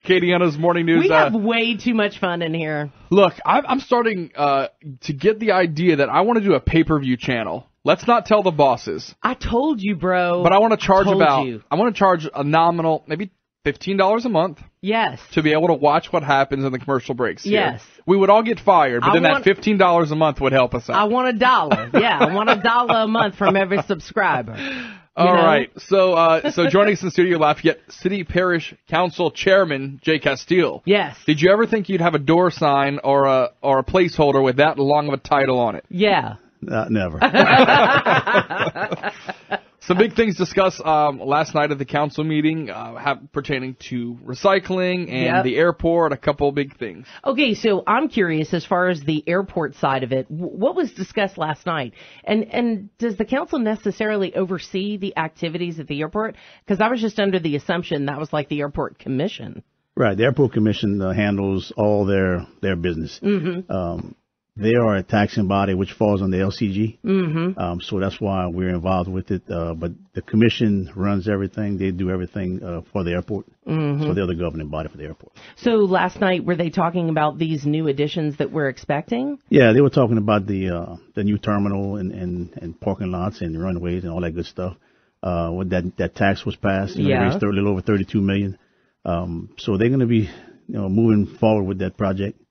Katiana's Morning News. We have way too much fun in here. Look, I'm starting to get the idea that I want to do a pay-per-view channel. Let's not tell the bosses. I told you, bro. But I want to charge I want to charge a nominal, maybe $15 a month. Yes. To be able to watch what happens in the commercial breaks. Yes. Here. We would all get fired, but that $15 a month would help us out. I want $1. Yeah, I want $1 a month from every subscriber. All right. So joining us in the studio, Lafayette City Parish Council Chairman Jay Castille. Yes. Did you ever think you'd have a door sign or a placeholder with that long of a title on it? Yeah. Never. Some big things discussed last night at the council meeting pertaining to recycling and the airport, a couple of big things. Okay, so I'm curious as far as the airport side of it, what was discussed last night? And does the council necessarily oversee the activities at the airport? Because I was just under the assumption that was like the airport commission. Right, the airport commission handles all their business. Mm-hmm. They are a taxing body which falls on the LCG, so that's why we're involved with it. But the commission runs everything; they do everything for the airport. So they're the governing body for the airport. So last night, were they talking about these new additions that we're expecting? Yeah, they were talking about the new terminal and parking lots and runways and all that good stuff. When that tax was passed, they raised a little over $32 million. So they're going to be moving forward with that project.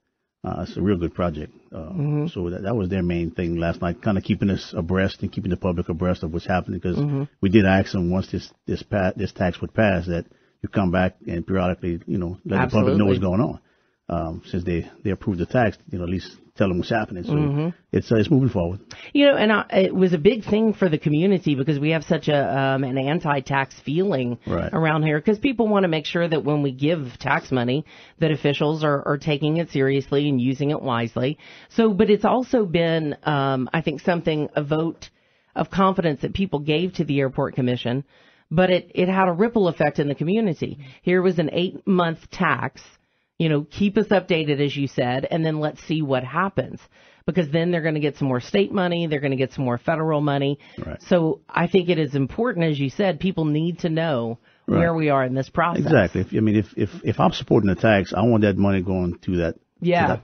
It's a real good project. So that was their main thing last night, kind of keeping us abreast and keeping the public abreast of what's happening. Because we did ask them once this tax would pass that you come back and periodically, let the public know what's going on. Since they approved the tax, at least tell them what's happening. So it's moving forward. And it was a big thing for the community because we have such an anti-tax feeling around here because people want to make sure that when we give tax money that officials are taking it seriously and using it wisely. So, but it's also been, I think, a vote of confidence that people gave to the airport commission, but it had a ripple effect in the community. Here was an 8-month tax. Keep us updated, as you said, and then let's see what happens. Because then they're going to get some more state money, they're going to get some more federal money. Right. So I think it is important, as you said, people need to know where we are in this process. Exactly. If I'm supporting the tax, I want that money going to that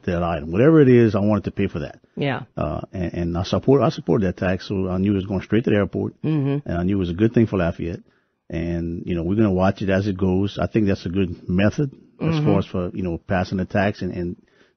item. Whatever it is, I want it to pay for that. Yeah. And I support that tax, so I knew it was going straight to the airport, and I knew it was a good thing for Lafayette. And, we're going to watch it as it goes. I think that's a good method as far as for, passing the tax and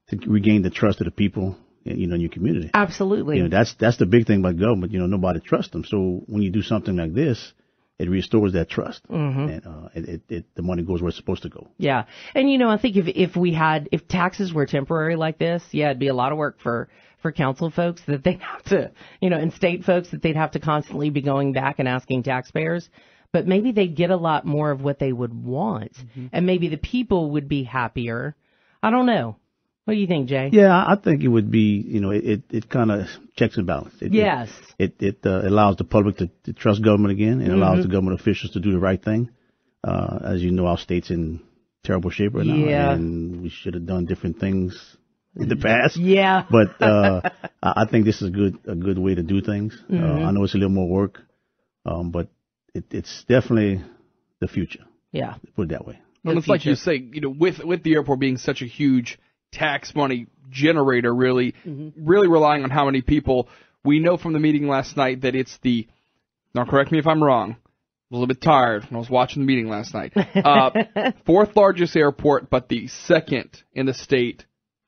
to regain the trust of the people, in your community. Absolutely. That's the big thing about government. Nobody trusts them. So when you do something like this, it restores that trust. And the money goes where it's supposed to go. Yeah. And, I think if taxes were temporary like this, it'd be a lot of work for council folks that they'd have to, and state folks that they'd have to constantly be going back and asking taxpayers. But maybe they'd get a lot more of what they would want, and maybe the people would be happier. I don't know. What do you think, Jay? Yeah, I think it would be, it kind of checks and balances. It allows the public to trust government again, and allows the government officials to do the right thing. As you know, our state's in terrible shape right now, and we should have done different things in the past. Yeah. But I think this is a good way to do things. I know it's a little more work, but it's definitely the future. Yeah. Put it that way. And it's like you say, with the airport being such a huge tax money generator, really relying on how many people. We know from the meeting last night that it's now correct me if I'm wrong, a little bit tired when I was watching the meeting last night, 4th largest airport, but the 2nd in the state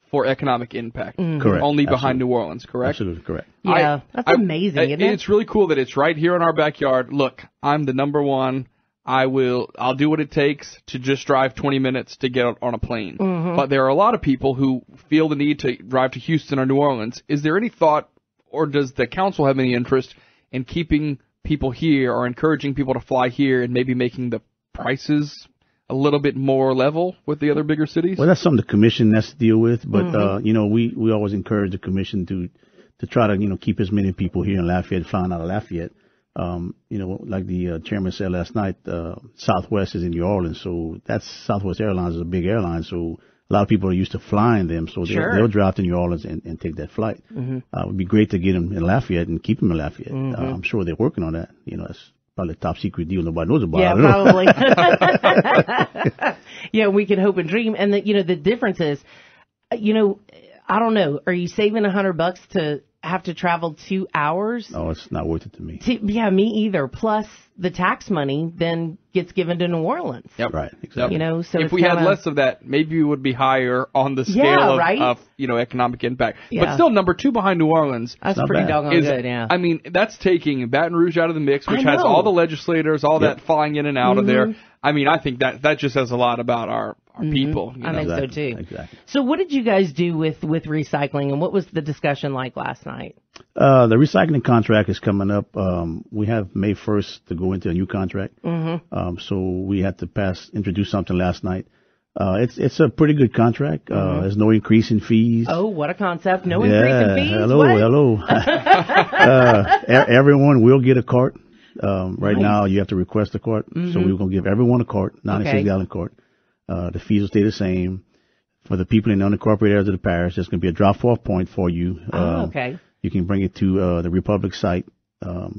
for economic impact. Correct. Only behind New Orleans, correct? Absolutely correct. Yeah, that's amazing, isn't it? It's really cool that it's right here in our backyard. Look, I'm the number one. I'll do what it takes to just drive 20 minutes to get on a plane. But there are a lot of people who feel the need to drive to Houston or New Orleans. Is there any thought, or does the council have any interest in keeping people here or encouraging people to fly here and maybe making the prices a little bit more level with the other bigger cities? Well, that's something the commission has to deal with. But, we always encourage the commission to try to, keep as many people here in Lafayette, flying out of Lafayette. Like the chairman said last night, Southwest is in New Orleans. So Southwest Airlines is a big airline. So a lot of people are used to flying them. So they'll drive to New Orleans and take that flight. It would be great to get them in Lafayette and keep them in Lafayette. I'm sure they're working on that. That's probably a top secret deal nobody knows about. Yeah, probably. Yeah, we can hope and dream. And the difference is, I don't know. Are you saving $100 to have to travel 2 hours? No, it's not worth it to me. Yeah, me either. Plus, the tax money then gets given to New Orleans. Yep. Right. Exactly. So if we had less of that, maybe we would be higher on the scale of economic impact. Yeah. But still, number 2 behind New Orleans. That's pretty doggone good, yeah. I mean, that's taking Baton Rouge out of the mix, which has all the legislators, all that flying in and out of there. I mean, I think that just says a lot about our people. I think so, too. Exactly. So what did you guys do with recycling, and what was the discussion like last night? The recycling contract is coming up. We have May 1st to go into a new contract. So we had to introduce something last night. It's a pretty good contract. There's no increase in fees. Oh, what a concept. No increase in fees? Hello. Everyone will get a cart. Right now, you have to request a cart. So we're going to give everyone a cart, 96-gallon cart. The fees will stay the same. For the people in the unincorporated areas of the parish, there's going to be a drop-off point for you. Okay. You can bring it to the Republic site. I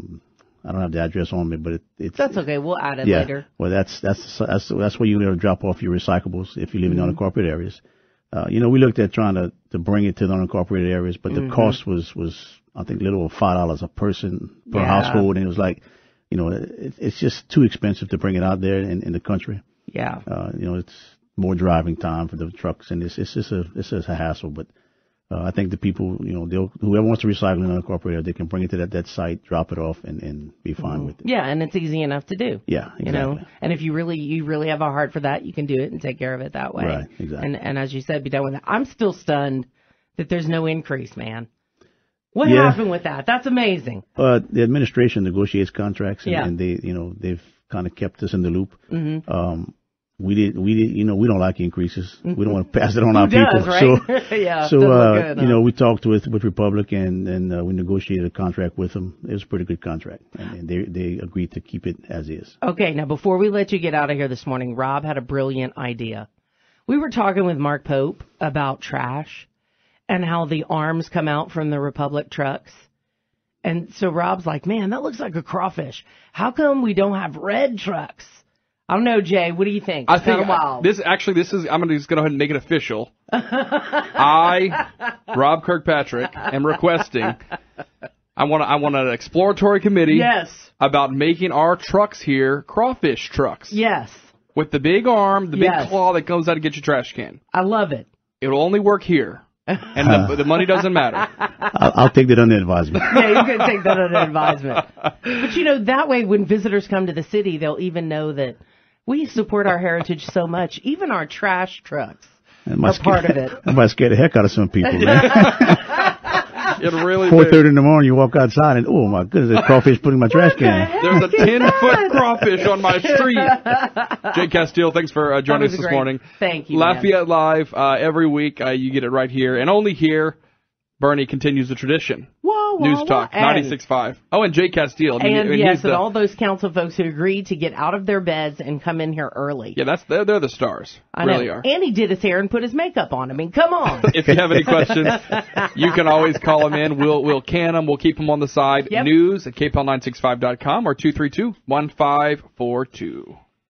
don't have the address on me, but it's that's okay. We'll add it later. Well, that's where you're going to drop off your recyclables if you live in the unincorporated areas. We looked at trying to bring it to the unincorporated areas, but the cost was I think a little over $5 a person per household, and it was like, it's just too expensive to bring it out there in the country. Yeah. It's more driving time for the trucks, and it's just a hassle. But I think the people, whoever wants to recycle in an unincorporated, they can bring it to that site, drop it off, and be fine with it. Yeah, and it's easy enough to do. Yeah, exactly. And if you really have a heart for that, you can do it and take care of it that way. Right, exactly. And as you said, be done with it. I'm still stunned that there's no increase, man. What happened with that? That's amazing. The administration negotiates contracts, and they've kind of kept us in the loop. We don't like increases. We don't want to pass it on our people. Right? So, we talked with Republic and we negotiated a contract with them. It was a pretty good contract, and they agreed to keep it as is. Okay, now before we let you get out of here this morning, Rob had a brilliant idea. We were talking with Mark Pope about trash and how the arms come out from the Republic trucks. And so Rob's like, man, that looks like a crawfish. How come we don't have red trucks? I don't know, Jay. What do you think? I think I'm just going to go ahead and make it official. I, Rob Kirkpatrick, am requesting. I want an exploratory committee. Yes. About making our trucks here crawfish trucks. Yes. With the big arm, the big claw that comes out to get your trash can. I love it. It'll only work here. And the money doesn't matter. I'll take that under advisement. Yeah, you can take that under advisement. But, that way when visitors come to the city, they'll even know that we support our heritage so much. Even our trash trucks are part of it. That might scare the heck out of some people, man. It really 4:30 in the morning, you walk outside and, oh, my goodness, there's crawfish putting my trash can. There's a 10-foot crawfish on my street. Jay Castille, thanks for joining us this morning. Thank you, Lafayette Live, every week. You get it right here. And only here, Bernie continues the tradition. News Talk, 96.5. Oh, and Jay Castille. And all those council folks who agreed to get out of their beds and come in here early. Yeah, they're the stars. I really know. are. And he did his hair and put his makeup on. I mean, come on. If you have any questions, you can always call them in. We'll can them. We'll keep them on the side. News at KPEL965.com or 232-1542.